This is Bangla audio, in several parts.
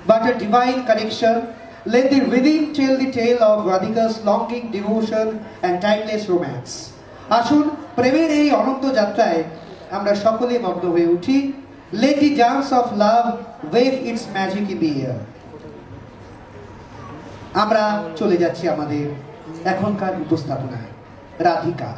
but a divine connection. Let the rhythm tell the tale of Radhika's longing, devotion and timeless romance. আসুন প্রেমের এই অনন্ত যাত্রায় আমরা সকলে মগ্ন হয়ে উঠি। Let the dance of love wave its magic in the air. আমরা চলে যাচ্ছি আমাদের এখনকার উপস্থাপনায় রাধিকা।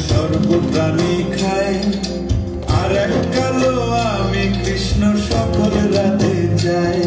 সর্বপ্রাণী খায় আর এক কালো আমি কৃষ্ণ সকল রাধে যাই।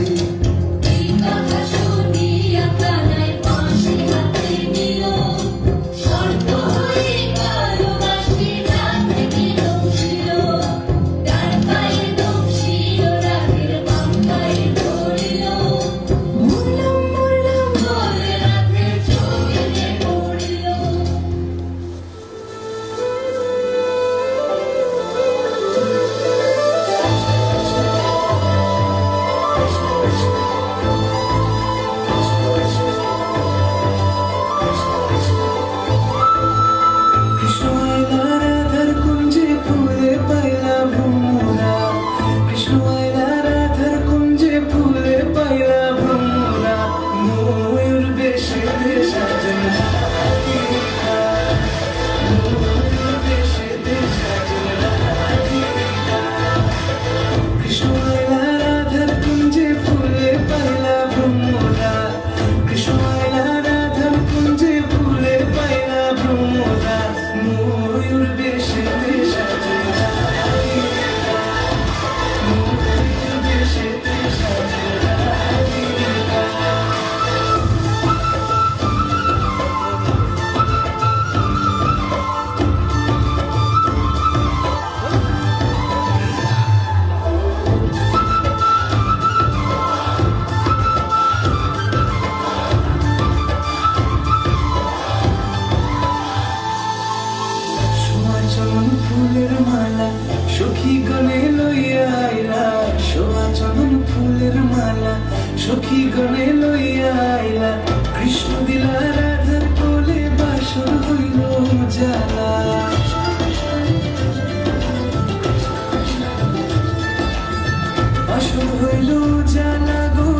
সখী গনে লইয়া আইলা কৃষ্ণ দিলা রাধার কোলে বাসর হইল জ্বালা। বাসর হইল জ্বালা গো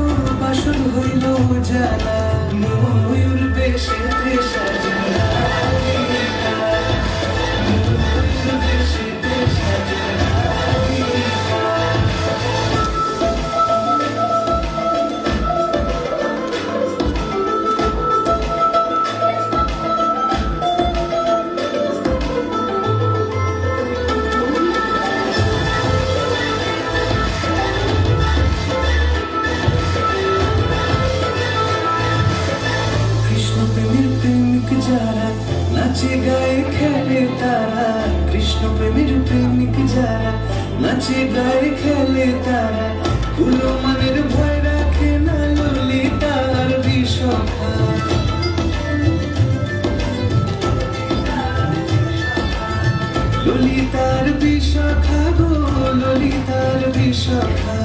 বাসর হইল জ্বালা ময়ূর বেশে সাজলা ময়ূর বেশে সাজলা। নাচে গায়ে খেলে তারা কৃষ্ণ প্রেমের প্রেমিক যারা নাচে গায়ে খেলে তারা কুলো মানের ভয় রাখে না ললিতার বিষখা। ললিতার বিষখা গো ললিতার বিষখা।